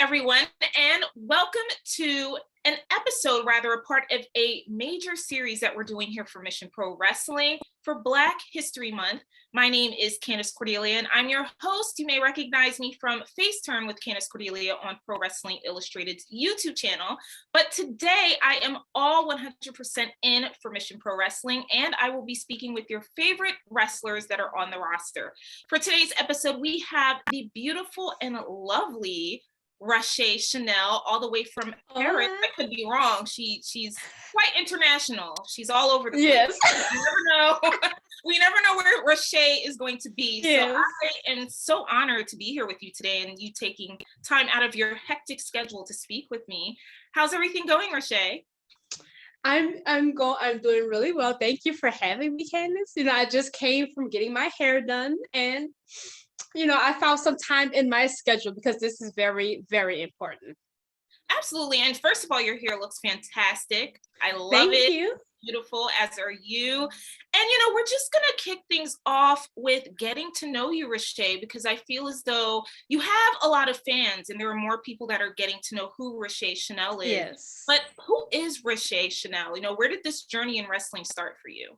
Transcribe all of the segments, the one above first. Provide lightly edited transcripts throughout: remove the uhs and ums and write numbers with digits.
everyone, and welcome to an episode, rather a part of a major series that we're doing here for Mission Pro Wrestling for Black History Month. My name is Candace, Cordelia, and I'm your host. You may recognize me from FaceTime with Candace Cordelia on Pro Wrestling Illustrated's YouTube channel. But today I am all 100% in for Mission Pro Wrestling, and I will be speaking with your favorite wrestlers that are on the roster. For today's episode, we have the beautiful and lovely Raché Chanel, all the way from Paris. I could be wrong. She's quite international. She's all over the place. Yes. You never know. We never know where Raché is going to be. Yes. So I am so honored to be here with you today and you taking time out of your hectic schedule to speak with me. How's everything going, Raché? I'm doing really well. Thank you for having me, Candace. I just came from getting my hair done, and I found some time in my schedule because this is very, very important. Absolutely. And first of all, your hair looks fantastic. I love it. Thank you. Beautiful, as are you. And we're just gonna kick things off with getting to know you, Raché, because I feel as though you have a lot of fans and there are more people that are getting to know who Raché Chanel is. Yes. But who is Raché Chanel? Where did this journey in wrestling start for you?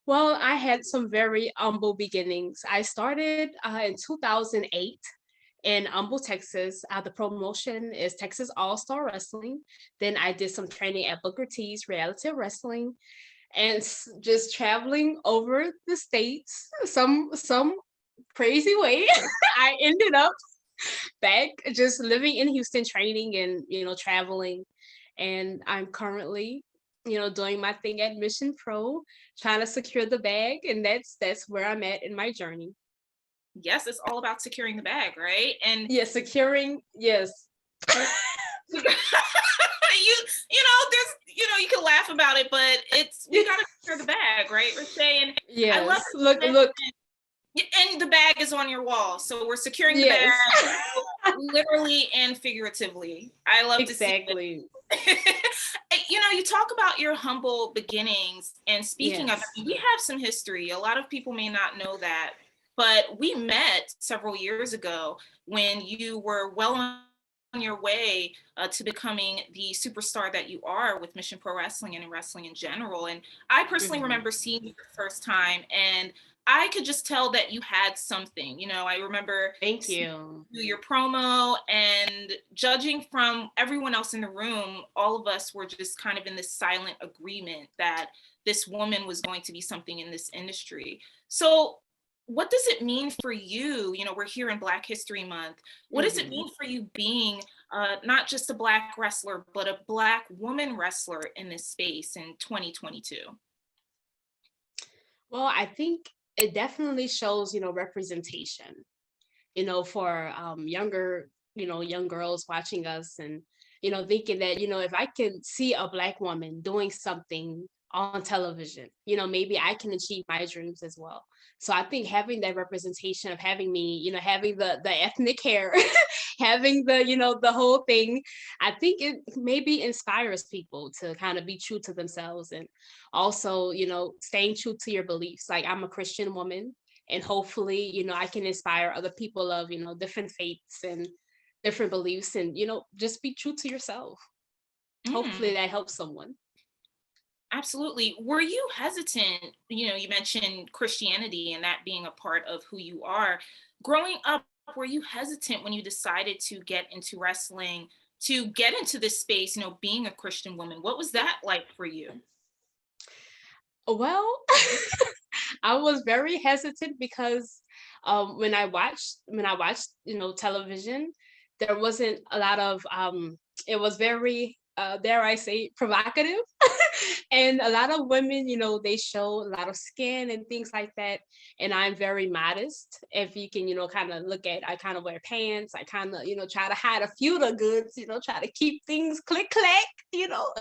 Well, I had some very humble beginnings. I started in 2008 in Humble, Texas. The promotion is Texas All-Star Wrestling. Then I did some training at Booker T's Reality Wrestling and just traveling over the states some crazy way. I ended up back just living in Houston, training and traveling. And I'm currently doing my thing at Mission Pro, trying to secure the bag. And that's where I'm at in my journey. Yes, it's all about securing the bag, right? And yes, securing, yes. you you can laugh about it, but you gotta secure the bag, right? We're saying, yes. I love look. And the bag is on your wall. So we're securing the bag literally and figuratively. I love to see it. You talk about your humble beginnings, and speaking of it, we have some history. A lot of people may not know that, but we met several years ago when you were well on your way to becoming the superstar that you are with Mission Pro Wrestling and in wrestling in general. And I personally remember seeing you the first time, and I could just tell that you had something. I remember Thank you. Your promo, and judging from everyone else in the room, all of us were just kind of in this silent agreement that this woman was going to be something in this industry. So what does it mean for you? We're here in Black History Month. What does it mean for you being not just a Black wrestler, but a Black woman wrestler in this space in 2022? Well, I think it definitely shows, representation, for younger, young girls watching us and, thinking that, if I can see a Black woman doing something on television, maybe I can achieve my dreams as well. So I think having that representation of having me, having the ethnic hair, having the whole thing, I think it maybe inspires people to kind of be true to themselves, and also, staying true to your beliefs. Like, I'm a Christian woman, and hopefully, I can inspire other people of, different faiths and different beliefs, and, just be true to yourself. Hopefully that helps someone. Absolutely. Were you hesitant? You mentioned Christianity and that being a part of who you are. Growing up, were you hesitant when you decided to get into wrestling, to get into this space, being a Christian woman? What was that like for you? Well, I was very hesitant because when I watched, television, there wasn't a lot of, it was very, dare I say, provocative. And a lot of women, they show a lot of skin and things like that. And I'm very modest. If you can, kind of look at, I kind of wear pants. I kind of, try to hide a few of the goods, try to keep things click, clack,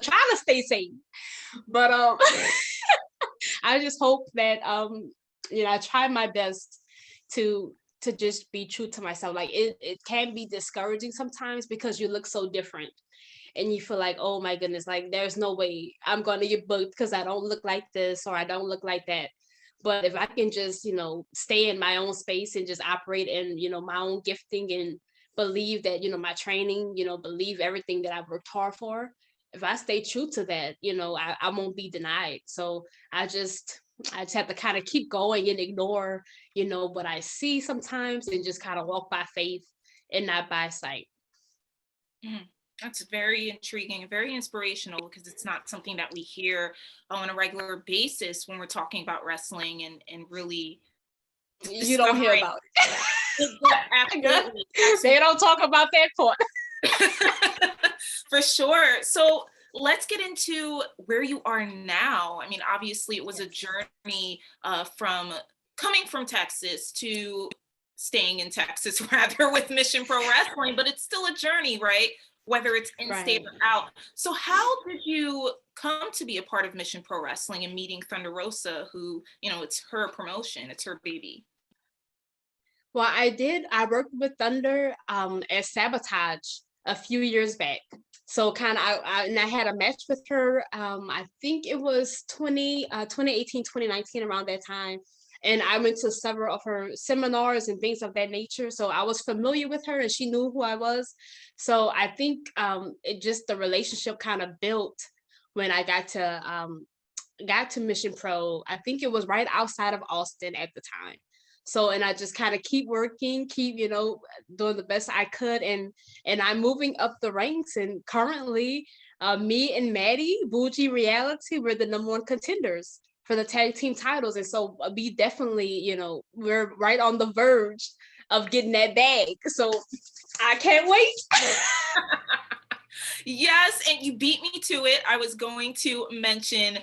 trying to stay safe. But I just hope that, I try my best to just be true to myself. Like, it can be discouraging sometimes because you look so different. And you feel like, oh my goodness, like there's no way I'm going to get booked because I don't look like this or I don't look like that. But if I can just, stay in my own space and just operate in, my own gifting and believe that, my training, believe everything that I've worked hard for. If I stay true to that, I won't be denied. So I just have to kind of keep going and ignore, what I see sometimes, and just kind of walk by faith and not by sight. Mm, that's very intriguing and very inspirational because it's not something that we hear on a regular basis when we're talking about wrestling and really You don't hear discovering. about Yeah, it. absolutely, They don't talk about that part. for sure. So let's get into where you are now. I mean, obviously, it was a Yes. journey from coming from Texas to staying in Texas, rather, with Mission Pro Wrestling, but it's still a journey, right? Whether it's in state Right. or out. So, how did you come to be a part of Mission Pro Wrestling and meeting Thunder Rosa, who, it's her promotion, it's her baby? Well, I did. I worked with Thunder as Sabotage a few years back. So kind of, and I had a match with her. I think it was 2018, 2019, around that time. And I went to several of her seminars and things of that nature. So I was familiar with her and she knew who I was. So I think it just, the relationship kind of built when I got to Mission Pro. I think it was right outside of Austin at the time. So, and I just kind of keep working, keep, doing the best I could. And I'm moving up the ranks. And currently, me and Maddie, Bougie Reality, we're the #1 contenders for the tag team titles. And so we definitely, we're right on the verge of getting that bag. So I can't wait. Yes, and you beat me to it. I was going to mention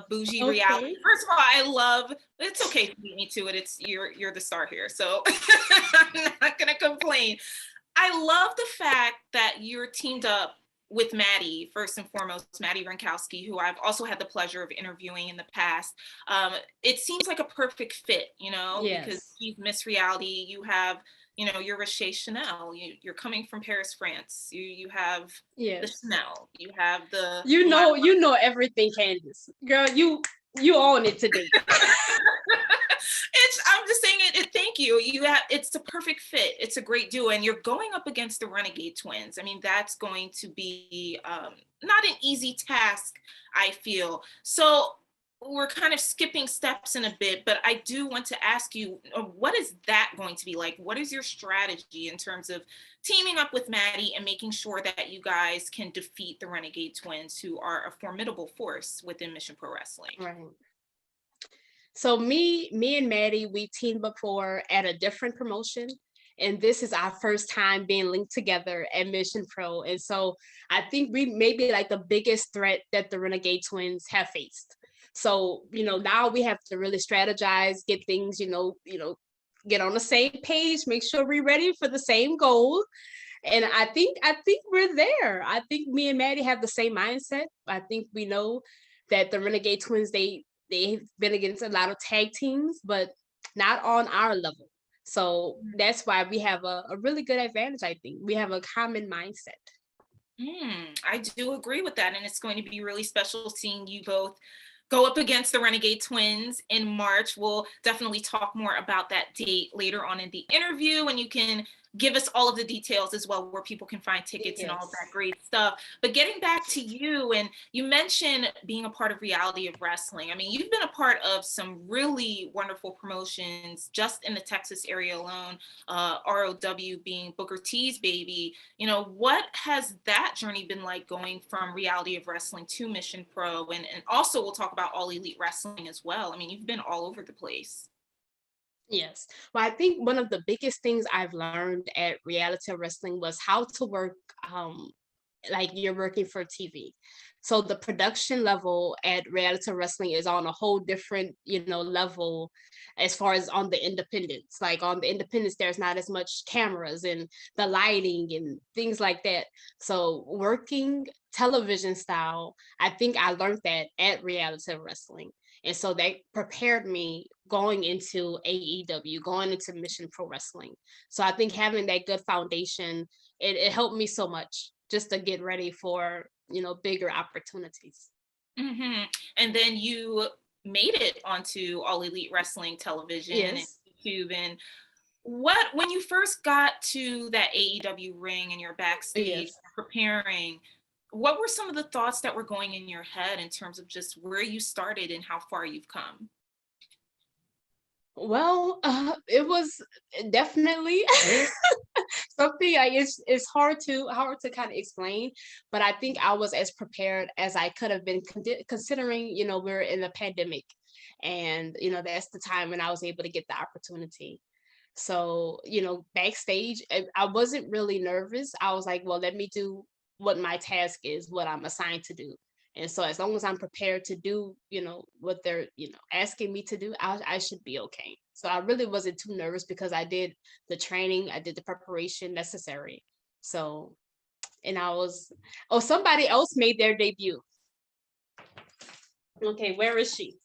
Bougie Reality. Okay. First of all, I love. It's okay to beat me to it. It's you're the star here, so I'm not gonna complain. I love the fact that you're teamed up with Maddie, first and foremost, Maddie Rankowski, who I've also had the pleasure of interviewing in the past. It seems like a perfect fit, because Yes. she's Miss Reality. You have, you're Raché Chanel. You're coming from Paris, France. You have the Yes. Chanel. You have the You know everything, Candace. Girl, you own it today. I'm just saying it, thank you. It's the perfect fit. It's a great duo. And you're going up against the Renegade twins. I mean, that's going to be not an easy task, I feel. So we're kind of skipping steps in a bit, but I do want to ask you, what is that going to be like? What is your strategy in terms of teaming up with Maddie and making sure that you guys can defeat the Renegade twins, who are a formidable force within Mission Pro Wrestling? Right. So me and Maddie, we teamed before at a different promotion. And this is our first time being linked together at Mission Pro. And so I think we may be like the biggest threat that the Renegade twins have faced. So, now we have to really strategize, get things, get on the same page, make sure we're ready for the same goal. And I think we're there. I think me and Maddie have the same mindset. I think we know that the Renegade twins, they've been against a lot of tag teams, but not on our level. So that's why we have a really good advantage. I think we have a common mindset. I do agree with that. And it's going to be really special seeing you both go up against the Renegade twins in March. We'll definitely talk more about that date later on in the interview, and you can give us all of the details as well, where people can find tickets and all of that Yes. great stuff. But getting back to you, and you mentioned being a part of Reality of Wrestling. I mean, you've been a part of some really wonderful promotions just in the Texas area alone, ROW being Booker T's baby. What has that journey been like, going from Reality of Wrestling to Mission Pro? And also we'll talk about All Elite Wrestling as well. I mean, you've been all over the place. Yes. Well, I think one of the biggest things I've learned at reality wrestling was how to work like you're working for TV. So the production level at reality wrestling is on a whole different, level as far as on the independents. Like on the independents, there's not as much cameras and the lighting and things like that. So working television style, I think I learned that at reality wrestling. And so that prepared me going into AEW, going into Mission Pro Wrestling. So I think having that good foundation, it helped me so much just to get ready for, bigger opportunities. hmm And then you made it onto All Elite Wrestling television and Yes. YouTube. And when you first got to that AEW ring and you're backstage Yes. preparing, what were some of the thoughts that were going in your head in terms of just where you started and how far you've come? Well, it was definitely something like it's hard to kind of explain, but I think I was as prepared as I could have been considering, we're in a pandemic, and that's the time when I was able to get the opportunity. So, backstage, I wasn't really nervous. I was like, well, let me do what my task is, what I'm assigned to do. And so as long as I'm prepared to do, what they're, asking me to do, I should be okay. So I really wasn't too nervous because I did the training, I did the preparation necessary. So, and oh, somebody else made their debut. Okay, where is she?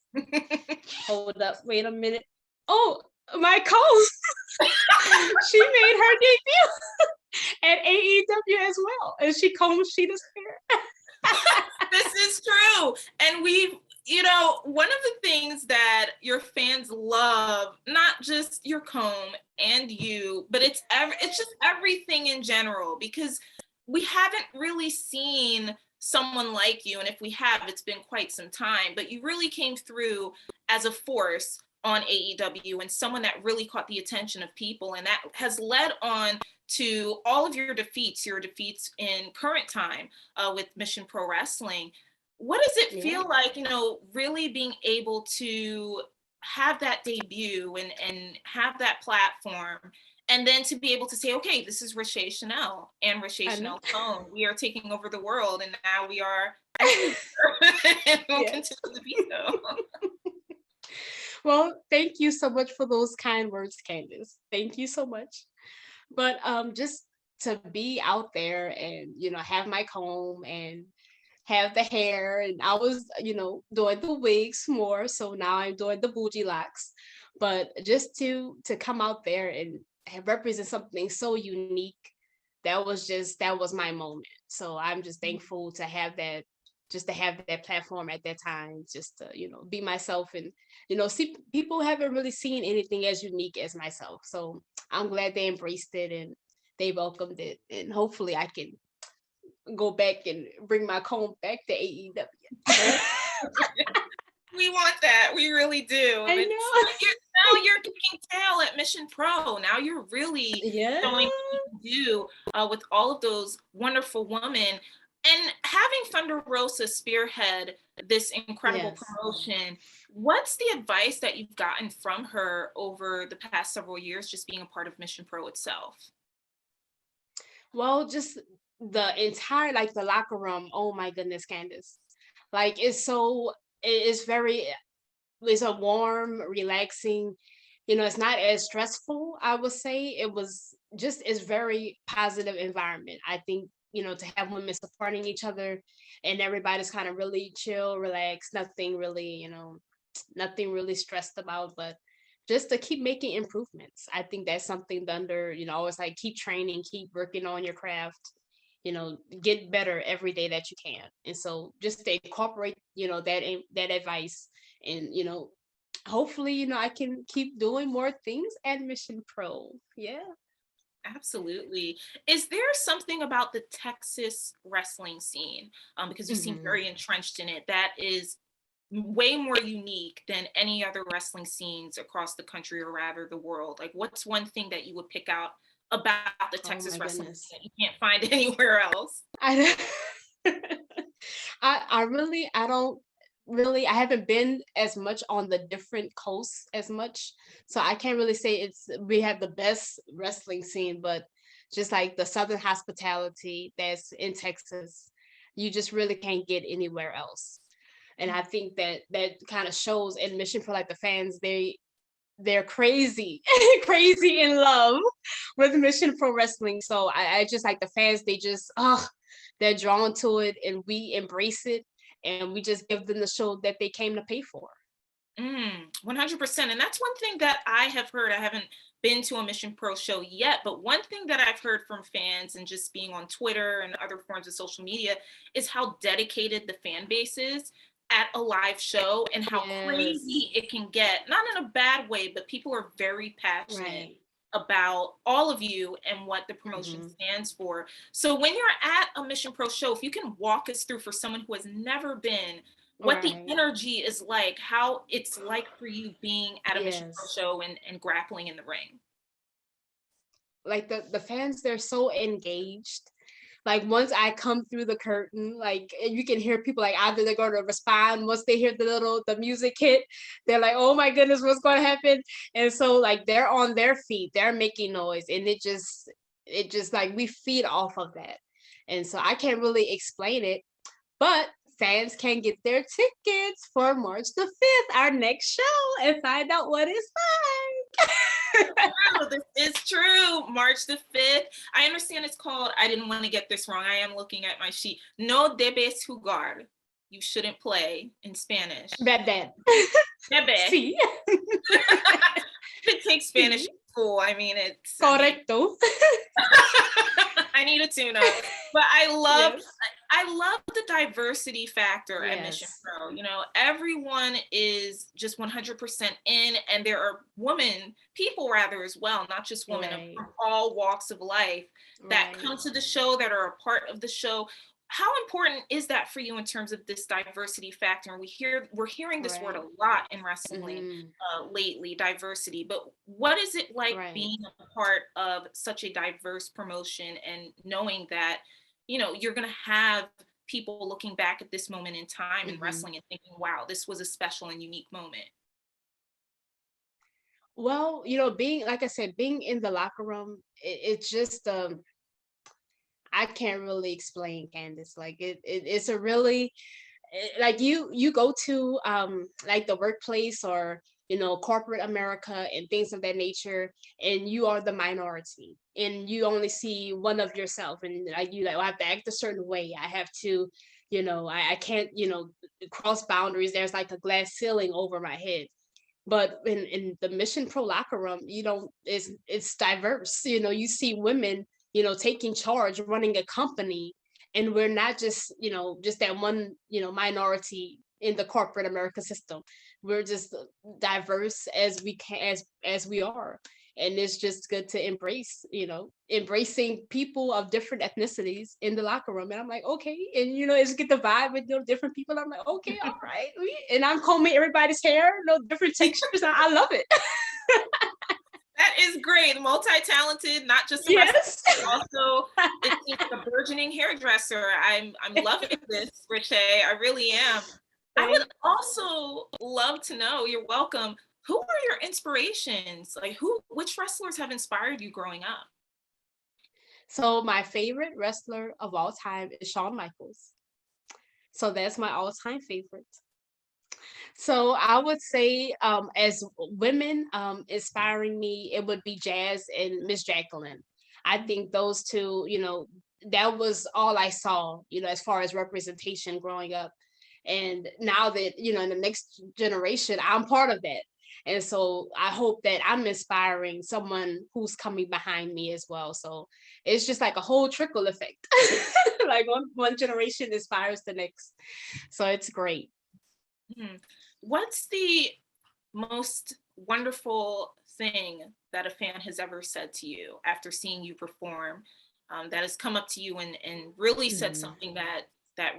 Hold up, wait a minute. Oh, my co she made her debut at AEW as well, and she combed Sheeta's hair. This is true. And one of the things that your fans love, not just your comb and you, but it's just everything in general, because we haven't really seen someone like you. And if we have, it's been quite some time, but you really came through as a force on AEW and someone that really caught the attention of people. And that has led on to all of your defeats in current time with Mission Pro Wrestling. What does it feel like, really being able to have that debut and have that platform, and then to be able to say, okay, this is Raché Chanel and Raché Chanel Cone. We are taking over the world, and now we are and we'll continue to be so. Well, thank you so much for those kind words, Candace. Thank you so much. But just to be out there and have my comb and have the hair, and I was doing the wigs more, so now I'm doing the bougie locks. But just to come out there and represent something so unique, that was my moment. So I'm just thankful to have that, just to have that platform at that time, just to be myself, and see, people haven't really seen anything as unique as myself. So I'm glad they embraced it and they welcomed it, and hopefully I can go back and bring my comb back to AEW. We want that. We really do. I know. Now you're kicking tail at Mission Pro. Now you're really showing what you can do with all of those wonderful women. And having Thunder Rosa spearhead this incredible promotion, what's the advice that you've gotten from her over the past several years, just being a part of Mission Pro itself? Well, just the entire, like, the locker room. Oh my goodness, Candace. Like, it's very, it's a warm, relaxing, it's not as stressful, I would say. It's very positive environment. I think, to have women supporting each other and everybody's kind of really chill, relaxed, nothing really stressed about, but just to keep making improvements. I think that's something Thunder, always like, keep training, keep working on your craft, get better every day that you can. And so just to incorporate, that advice, and, hopefully, I can keep doing more things at Mission Pro. Yeah. Absolutely. Is there something about the Texas wrestling scene, because you seem very entrenched in it, that is way more unique than any other wrestling scenes across the country, or rather the world? Like, what's one thing that you would pick out about the Texas wrestling scene that you can't find anywhere else? I I don't really, I haven't been as much on the different coasts as much, so I can't really say we have the best wrestling scene, but just like the Southern hospitality that's in Texas, you just really can't get anywhere else. And I think that kind of shows in Mission Pro. Like, the fans, they're crazy, crazy in love with Mission Pro Wrestling. So I just like the fans, they're drawn to it, and we embrace it, and we just give them the show that they came to pay for. 100%. And that's one thing that I have heard. I haven't been to a Mission Pro show yet, but one thing that I've heard from fans and just being on Twitter and other forms of social media is how dedicated the fan base is at a live show, and how crazy it can get. Not in a bad way, but people are very passionate about all of you and what the promotion Mhm. stands for. So when you're at a Mission Pro show, if you can walk us through, for someone who has never been, what the Right. energy is like, how it's like for you being at a Mission Pro Yes. show and grappling in the ring. Like the fans, they're so engaged. Like once I come through the curtain, like you can hear people like either they're going to respond once they hear the music hit, they're like, oh my goodness, what's going to happen? And so like they're on their feet, they're making noise, and it just like we feed off of that. And so I can't really explain it, but fans can get their tickets for March the 5th, our next show, and find out what it's like. Oh, this is true. March the 5th. I understand it's called, I didn't want to get this wrong. I am looking at my sheet. No debes jugar. You shouldn't play in Spanish. Bad. Debe. Sí. Should take Spanish Sí. in school. I mean, it's Correcto. I need a tune up. But I love Yes. I love the diversity factor at Mission Yes. Pro. You know, everyone is just 100% in, and there are people rather as well, not just women, Right. from all walks of life that Right. come to the show, that are a part of the show. How important is that for you in terms of this diversity factor? And we're hearing this word a Right. lot in wrestling Mhm. lately, diversity. But what is it like Right. being a part of such a diverse promotion and knowing that, you're going to have people looking back at this moment in time in Mhm. wrestling and thinking, wow, this was a special and unique moment? Well, being like I said, being in the locker room, it's just I can't really explain, Candace. Like it's a really like you go to like the workplace or corporate America and things of that nature, and you are the minority and you only see one of yourself, and like you like, I have to act a certain way, I have to I can't cross boundaries, there's like a glass ceiling over my head. But in the Mission Pro locker room, it's diverse. You see women, taking charge, running a company, and we're not just that one, minority in the corporate America system. We're just diverse as we can, as we are. And it's just good to embracing people of different ethnicities in the locker room. And I'm like, okay. And it's get the vibe with different people. I'm like, okay, all right. And I'm combing everybody's hair, different textures. And I love it. That is great. Multi-talented, not just a wrestler, Yes. but also it seems like a burgeoning hairdresser. I'm loving this, Rache. I really am. I would Thank also love to know, you're welcome, who are your inspirations? Like which wrestlers have inspired you growing up? So my favorite wrestler of all time is Shawn Michaels. So that's my all-time favorite. So I would say, as women inspiring me, it would be Jazz and Miss Jacqueline. I think those two, that was all I saw, as far as representation growing up. And now that, in the next generation, I'm part of that. And so I hope that I'm inspiring someone who's coming behind me as well. So it's just like a whole trickle effect. Like one generation inspires the next. So it's great. Hmm. What's the most wonderful thing that a fan has ever said to you after seeing you perform, that has come up to you and really said Mhm. something that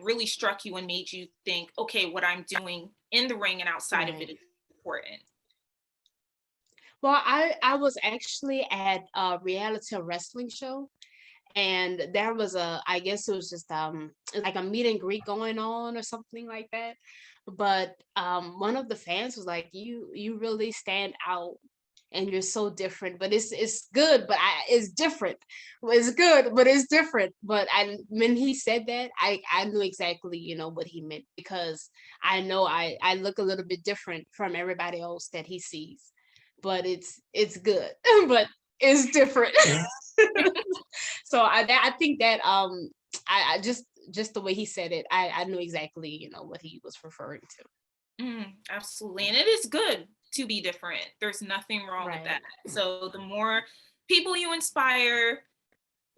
really struck you and made you think, okay, what I'm doing in the ring and outside of it Right. is important? Well, I was actually at a reality wrestling show, and there was I guess it was just like a meet and greet going on or something like that. But one of the fans was like, you really stand out, and you're so different, but it's good, but it's different. Well, it's good, but it's different. But when he said that, I knew exactly what he meant, because I know I look a little bit different from everybody else that he sees, but it's good, but it's different. So I think that I just the way he said it, I knew exactly what he was referring to. Absolutely. And it is good to be different. There's nothing wrong with that. Right. So the more people you inspire,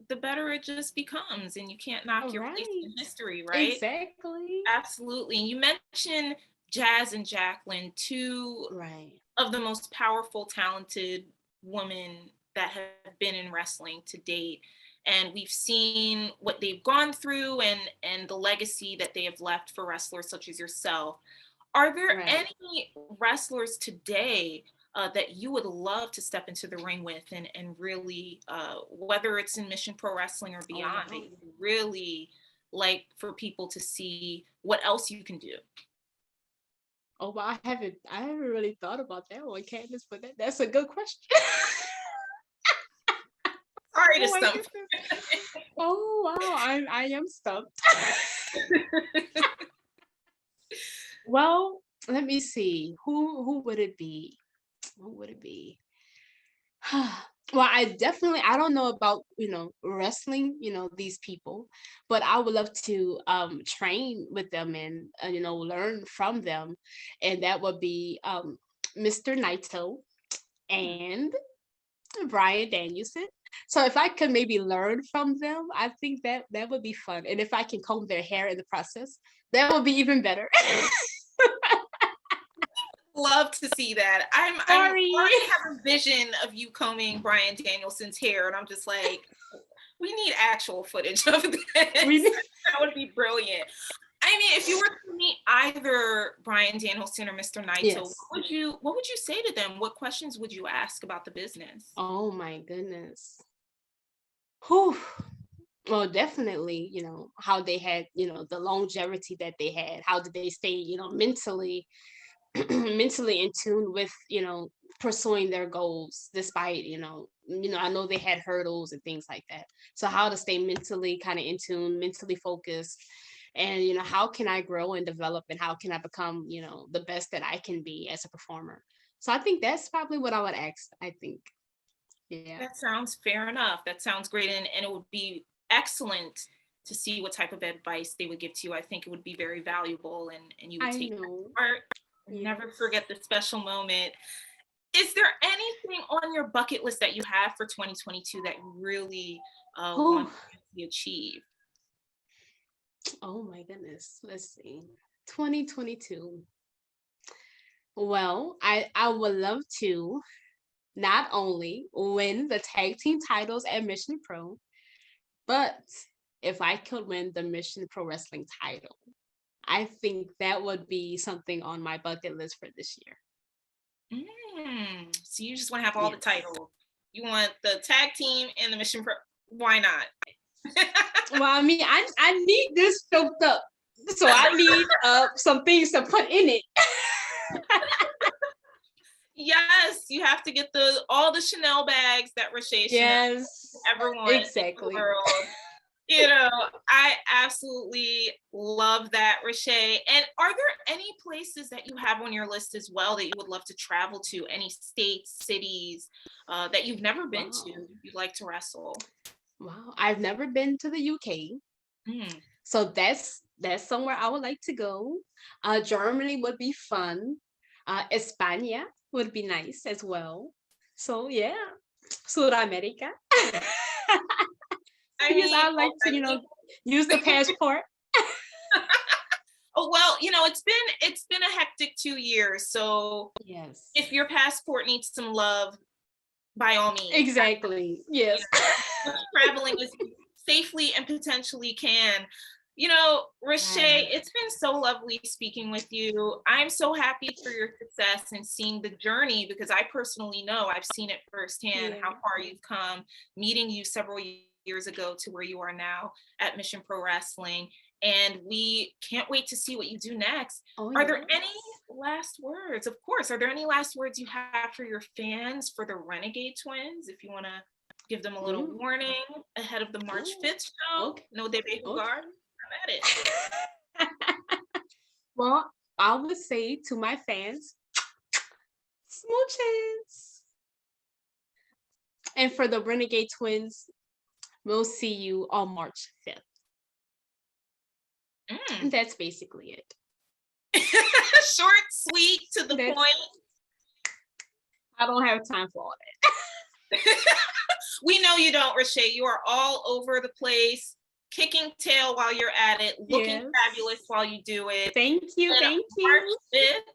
the better it just becomes, and you can't knock All your place right. in history, right? Exactly. Absolutely. You mentioned Jazz and Jacqueline, two Right. of the most powerful, talented women that have been in wrestling to date. And we've seen what they've gone through and the legacy that they have left for wrestlers such as yourself. Are there Right. any wrestlers today that you would love to step into the ring with and really, whether it's in Mission Pro Wrestling or Oh, beyond, that wow. you would really like for people to see what else you can do? Oh, wow. I haven't really thought about that one, Candace, but that's a good question. Sorry to Oh my stump. goodness. Oh, wow. I am stumped. Well, let me see. Who would it be? Who would it be? Well, I don't know about, wrestling, these people, but I would love to train with them and learn from them. And that would be Mr. Naito and Brian Danielson. So if I could maybe learn from them, I think that would be fun. And if I can comb their hair in the process, that would be even better. Love to see that. I'm Sorry. already have a vision of you combing Brian Danielson's hair, and I'm just like, we need actual footage of this. We That would be brilliant. I mean, if you were to meet either Brian Danielson or Mr. Naito, Yes. what would you say to them? What questions would you ask about the business? Oh my goodness. Whew. Well, definitely, how they had, the longevity that they had. How did they stay, mentally, mentally in tune with, pursuing their goals despite, I know they had hurdles and things like that. So how to stay mentally kind of in tune, mentally focused, and how can I grow and develop and how can I become, the best that I can be as a performer. So I think that's probably what I would ask, I think. Yeah. That sounds fair enough. That sounds great. And it would be excellent to see what type of advice they would give to you. I think it would be very valuable and you would I take that know. to heart. Never Yes. forget the special moment. Is there anything on your bucket list that you have for 2022 that you really want Oh, to see achieved? oh my goodness. Let's see. 2022. Well, I would love to not only win the tag team titles at Mission Pro, but if I could win the Mission Pro Wrestling title, I think that would be something on my bucket list for this year. So you just want to have all the Yes. titles. You want the tag team and the mission pro. Why not? Well, I mean, I need this choked up, so I need some things to put in it. Yes, you have to get all the Chanel bags that Raché Chanel Yes, ever wanted in the exactly. world. You know, I absolutely love that, Raché. And are there any places that you have on your list as well that you would love to travel to? Any states, cities that you've never been to Wow. you'd like to wrestle? Wow. I've never been to the UK. Mm. So that's somewhere I would like to go. Germany would be fun. España would be nice as well. So yeah, Sudamerica. I Because mean, I like to, already. use the passport. Oh well, it's been a hectic 2 years. So Yes. if your passport needs some love, by all means, Exactly. you Yes. know, traveling as safely and potentially can. Raché, Right. it's been so lovely speaking with you. I'm so happy for your success and seeing the journey because I personally know I've seen it firsthand Yeah. how far you've come, meeting you several years ago to where you are now at Mission Pro Wrestling. And we can't wait to see what you do next. Oh Are there any yes. last words? Of course. Are there any last words you have for your fans, for the Renegade Twins? If you want to give them a little Mm. warning ahead of the March Oh, 5th show. okay. No debe Okay. jugar. Have at it. Well, I would say to my fans, smooches. And for the Renegade Twins, we'll see you on March 5th. And Mm. that's basically it. Short, sweet, to the That's, point. I don't have time for all that. We know you don't, Raché. You are all over the place, kicking tail while you're at it, looking Yes. fabulous while you do it. Thank you. And Thank March you. 5th,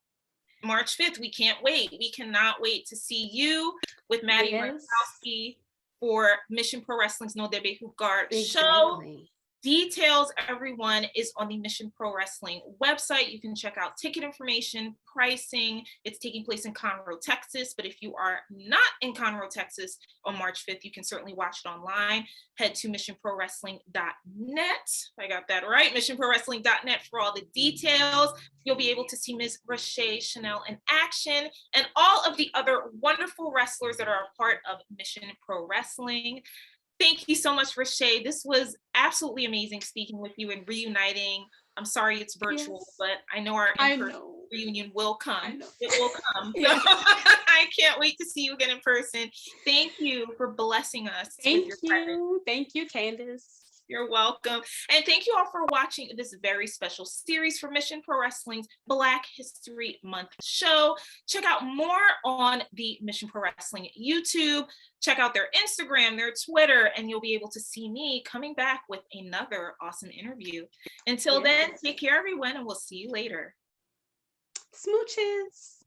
March 5th. We can't wait. We cannot wait to see you with Maddie Rankowski for Mission Pro Wrestling's No Debe Jugar show. Details, everyone, is on the Mission Pro Wrestling website. You can check out ticket information, pricing. It's taking place in Conroe, Texas. But if you are not in Conroe, Texas on March 5th, you can certainly watch it online. Head to missionprowrestling.net. I got that right. Missionprowrestling.net for all the details. You'll be able to see Ms. Raché Chanel in action and all of the other wonderful wrestlers that are a part of Mission Pro Wrestling. Thank you so much, Raché. This was absolutely amazing speaking with you and reuniting. I'm sorry it's virtual, but I know our in-person reunion will come. It will come. So I can't wait to see you again in person. Thank you for blessing us with your presence. Thank you, Candace. You're welcome. And thank you all for watching this very special series for Mission Pro Wrestling's Black History Month show. Check out more on the Mission Pro Wrestling YouTube. Check out their Instagram, their Twitter, and you'll be able to see me coming back with another awesome interview. Until then, take care, everyone, and we'll see you later. Smooches.